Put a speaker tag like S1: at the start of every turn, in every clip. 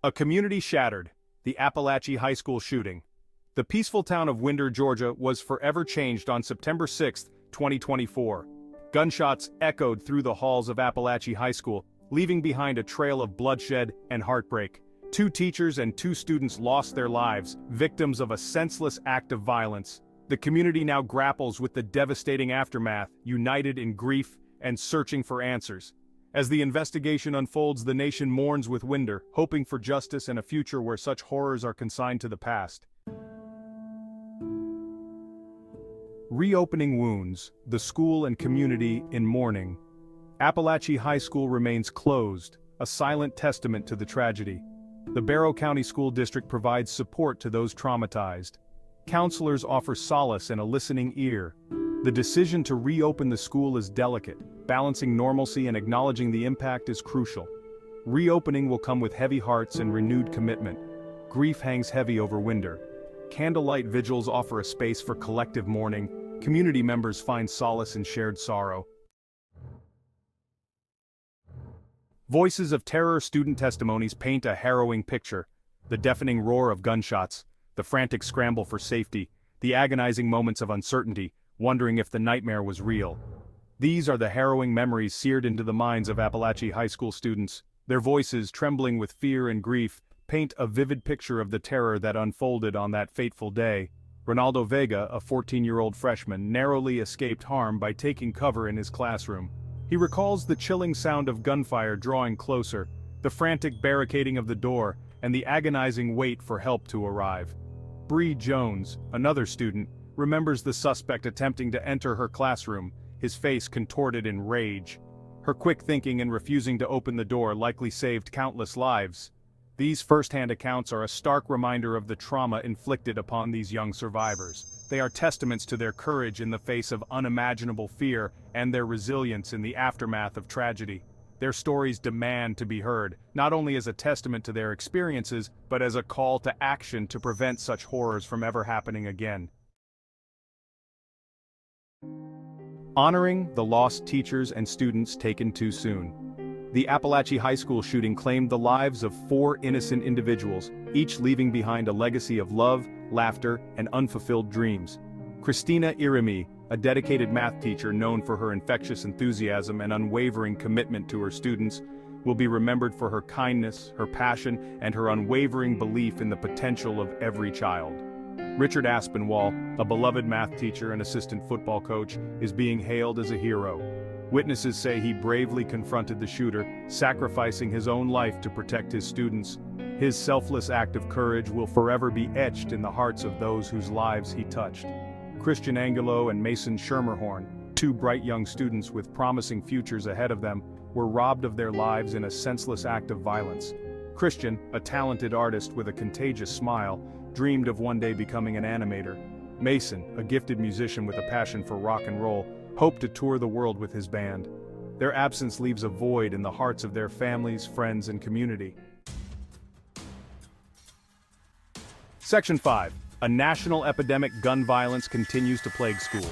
S1: A community shattered. The Abalaki High School shooting. The peaceful town of Winder, Georgia was forever changed on September 6, 2024. Gunshots echoed through the halls of Abalaki High School, leaving behind a trail of bloodshed and heartbreak. 2 teachers and 2 students lost their lives, victims of a senseless act of violence. The community now grapples with the devastating aftermath, united in grief and searching for answers. As the investigation unfolds, the nation mourns with Winder, hoping for justice and a future where such horrors are consigned to the past. Reopening wounds, the school and community in mourning. Abalaki High School remains closed, a silent testament to the tragedy. The Barrow County School District provides support to those traumatized. Counselors offer solace and a listening ear. The decision to reopen the school is delicate. Balancing normalcy and acknowledging the impact is crucial. Reopening will come with heavy hearts and renewed commitment. Grief hangs heavy over Winder. Candlelight vigils offer a space for collective mourning. Community members find solace in shared sorrow. Voices of terror student testimonies paint a harrowing picture. The deafening roar of gunshots, the frantic scramble for safety, the agonizing moments of uncertainty, wondering if the nightmare was real. These are the harrowing memories seared into the minds of Abalaki High School students. Their voices, trembling with fear and grief, paint a vivid picture of the terror that unfolded on that fateful day. Ronaldo Vega, a 14-year-old freshman, narrowly escaped harm by taking cover in his classroom. He recalls the chilling sound of gunfire drawing closer, the frantic barricading of the door, and the agonizing wait for help to arrive. Bree Jones, another student, remembers the suspect attempting to enter her classroom, his face contorted in rage. Her quick thinking in refusing to open the door likely saved countless lives. These first-hand accounts are a stark reminder of the trauma inflicted upon these young survivors. They are testaments to their courage in the face of unimaginable fear and their resilience in the aftermath of tragedy. Their stories demand to be heard, not only as a testament to their experiences, but as a call to action to prevent such horrors from ever happening again. Honoring the lost teachers and students taken too soon. The Abalaki High School shooting claimed the lives of 4 innocent individuals, each leaving behind a legacy of love, laughter, and unfulfilled dreams. Christina Irimi, a dedicated math teacher known for her infectious enthusiasm and unwavering commitment to her students, will be remembered for her kindness, her passion, and her unwavering belief in the potential of every child. Richard Aspinwall, a beloved math teacher and assistant football coach, is being hailed as a hero. Witnesses say he bravely confronted the shooter, sacrificing his own life to protect his students. His selfless act of courage will forever be etched in the hearts of those whose lives he touched. Christian Angulo and Mason Schermerhorn, 2 bright young students with promising futures ahead of them, were robbed of their lives in a senseless act of violence. Christian, a talented artist with a contagious smile, dreamed of one day becoming an animator. Mason, a gifted musician with a passion for rock and roll, hoped to tour the world with his band. Their absence leaves a void in the hearts of their families, friends, and community. Section 5. A national epidemic gun violence continues to plague schools.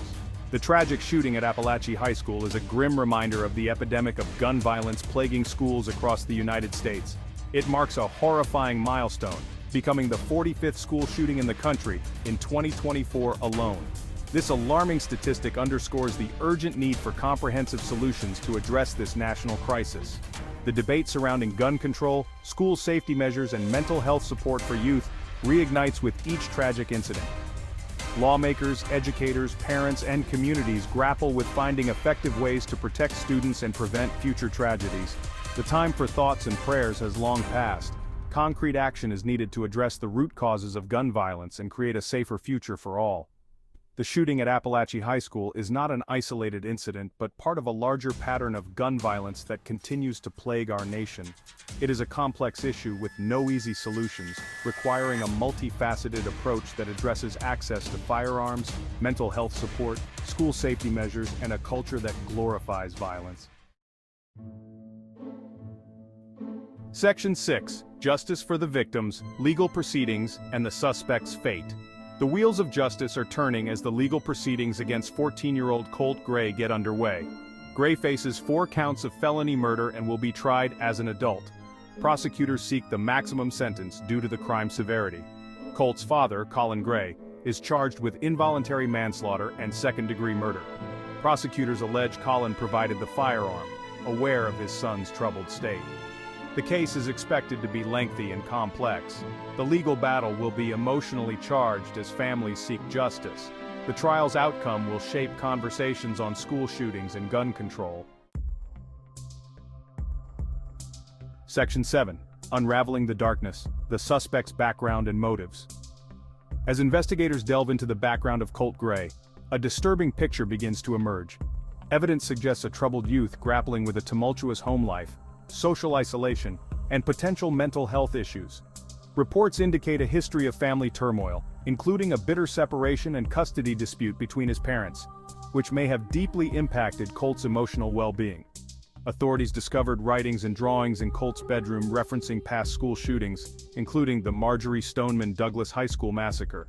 S1: The tragic shooting at Abalaki High School is a grim reminder of the epidemic of gun violence plaguing schools across the United States. It marks a horrifying milestone, becoming the 45th school shooting in the country in 2024 alone. This alarming statistic underscores the urgent need for comprehensive solutions to address this national crisis. The debate surrounding gun control, school safety measures, and mental health support for youth reignites with each tragic incident. Lawmakers, educators, parents, and communities grapple with finding effective ways to protect students and prevent future tragedies. The time for thoughts and prayers has long passed. Concrete action is needed to address the root causes of gun violence and create a safer future for all. The shooting at Abalaki High School is not an isolated incident, but part of a larger pattern of gun violence that continues to plague our nation. It is a complex issue with no easy solutions, requiring a multifaceted approach that addresses access to firearms, mental health support, school safety measures, and a culture that glorifies violence. Section 6. Justice for the victims, legal proceedings, and the suspect's fate. The wheels of justice are turning as the legal proceedings against 14-year-old Colt Gray get underway. Gray faces 4 counts of felony murder and will be tried as an adult. prosecutors seek the maximum sentence due to the crime's severity. Colt's father, Colt Gray, is charged with involuntary manslaughter and second-degree murder. Prosecutors allege Colt provided the firearm, aware of his son's troubled state. The case is expected to be lengthy and complex. The legal battle will be emotionally charged as families seek justice. The trial's outcome will shape conversations on school shootings and gun control. Section 7. Unraveling the darkness, the suspect's background and motives. As investigators delve into the background of Colt Gray, a disturbing picture begins to emerge. Evidence suggests a troubled youth grappling with a tumultuous home life, social isolation, and potential mental health issues. Reports indicate a history of family turmoil, including a bitter separation and custody dispute between his parents, which may have deeply impacted Colt's emotional well-being. Authorities discovered writings and drawings in Colt's bedroom referencing past school shootings, including the Marjorie Stoneman Douglas High School massacre.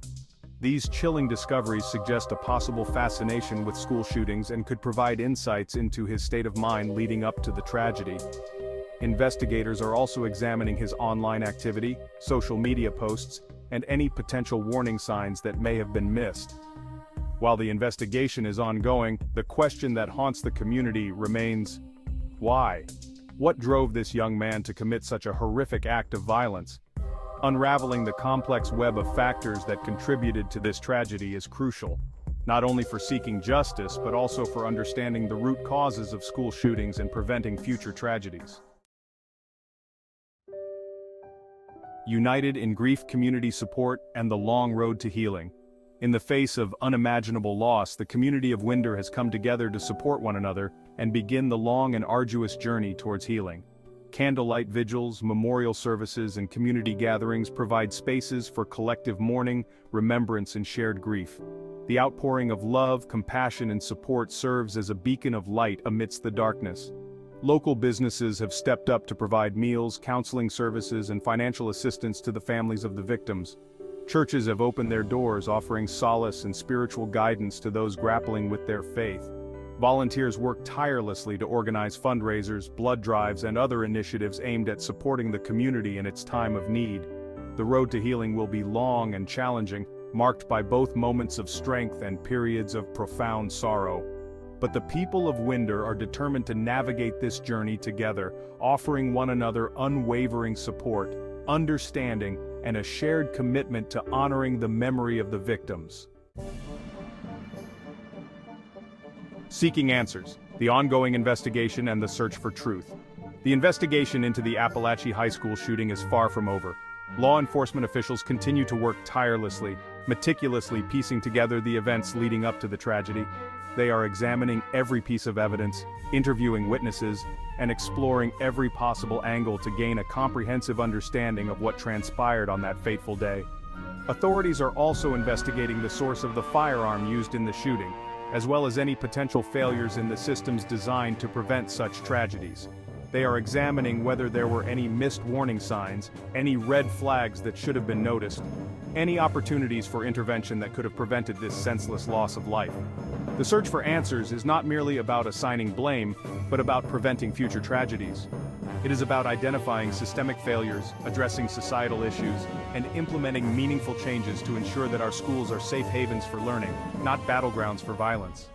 S1: These chilling discoveries suggest a possible fascination with school shootings and could provide insights into his state of mind leading up to the tragedy. Investigators are also examining his online activity, social media posts, and any potential warning signs that may have been missed. While the investigation is ongoing, the question that haunts the community remains: why? What drove this young man to commit such a horrific act of violence? Unraveling the complex web of factors that contributed to this tragedy is crucial, not only for seeking justice but also for understanding the root causes of school shootings and preventing future tragedies. United in grief, community support, and the long road to healing. In the face of unimaginable loss, the community of Winder has come together to support one another and begin the long and arduous journey towards healing. Candlelight vigils, memorial services, and community gatherings provide spaces for collective mourning, remembrance, and shared grief. The outpouring of love, compassion, and support serves as a beacon of light amidst the darkness. Local businesses have stepped up to provide meals, counseling services, and financial assistance to the families of the victims. Churches have opened their doors, offering solace and spiritual guidance to those grappling with their faith. Volunteers work tirelessly to organize fundraisers, blood drives, and other initiatives aimed at supporting the community in its time of need. The road to healing will be long and challenging, marked by both moments of strength and periods of profound sorrow. But the people of Winder are determined to navigate this journey together, offering one another unwavering support, understanding, and a shared commitment to honoring the memory of the victims. Seeking answers, the ongoing investigation and the search for truth. The investigation into the Abalaki High School shooting is far from over. Law enforcement officials continue to work tirelessly, meticulously piecing together the events leading up to the tragedy. They are examining every piece of evidence, interviewing witnesses, and exploring every possible angle to gain a comprehensive understanding of what transpired on that fateful day. Authorities are also investigating the source of the firearm used in the shooting, as well as any potential failures in the systems designed to prevent such tragedies. They are examining whether there were any missed warning signs, any red flags that should have been noticed, any opportunities for intervention that could have prevented this senseless loss of life. The search for answers is not merely about assigning blame, but about preventing future tragedies. It is about identifying systemic failures, addressing societal issues, and implementing meaningful changes to ensure that our schools are safe havens for learning, not battlegrounds for violence.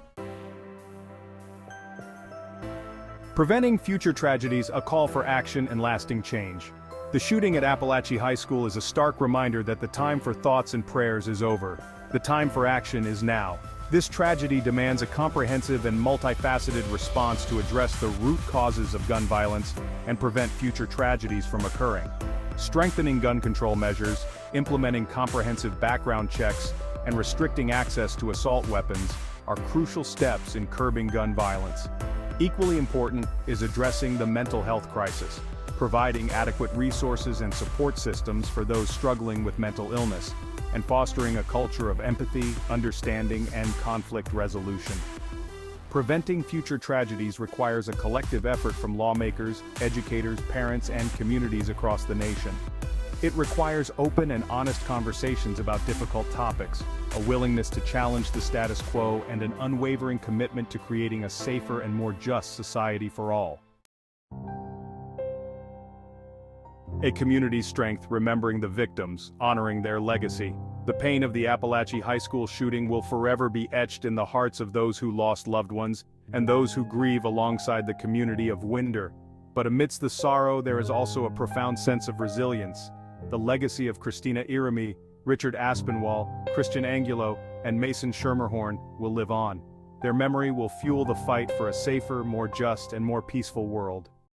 S1: Preventing future tragedies, a call for action and lasting change. The shooting at Abalaki High School is a stark reminder that the time for thoughts and prayers is over. The time for action is now. This tragedy demands a comprehensive and multifaceted response to address the root causes of gun violence and prevent future tragedies from occurring. Strengthening gun control measures, implementing comprehensive background checks, and restricting access to assault weapons are crucial steps in curbing gun violence. Equally important is addressing the mental health crisis, providing adequate resources and support systems for those struggling with mental illness, and fostering a culture of empathy, understanding, and conflict resolution. Preventing future tragedies requires a collective effort from lawmakers, educators, parents, and communities across the nation. It requires open and honest conversations about difficult topics, a willingness to challenge the status quo, and an unwavering commitment to creating a safer and more just society for all. A community's strength remembering the victims, honoring their legacy. The pain of the Abalaki High School shooting will forever be etched in the hearts of those who lost loved ones, and those who grieve alongside the community of Winder. But amidst the sorrow there is also a profound sense of resilience. The legacy of Christina Irimi, Richard Aspinwall, Christian Angulo, and Mason Schermerhorn will live on. Their memory will fuel the fight for a safer, more just, and more peaceful world.